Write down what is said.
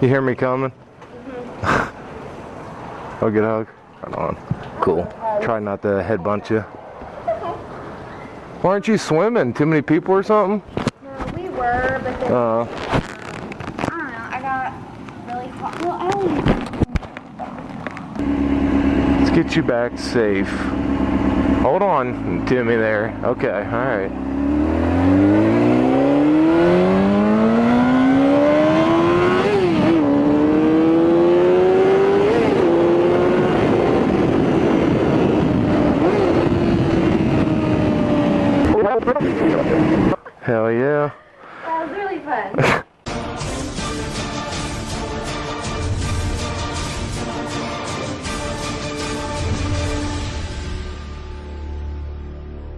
You hear me coming? Mm-hmm. I'll get a hug. Right on. Cool. Try not to headbutt you. Why aren't you swimming? Too many people or something? No, we were, but then I don't know. I got really hot. Well, I Let's get you back safe. Hold on to me there. Okay, alright.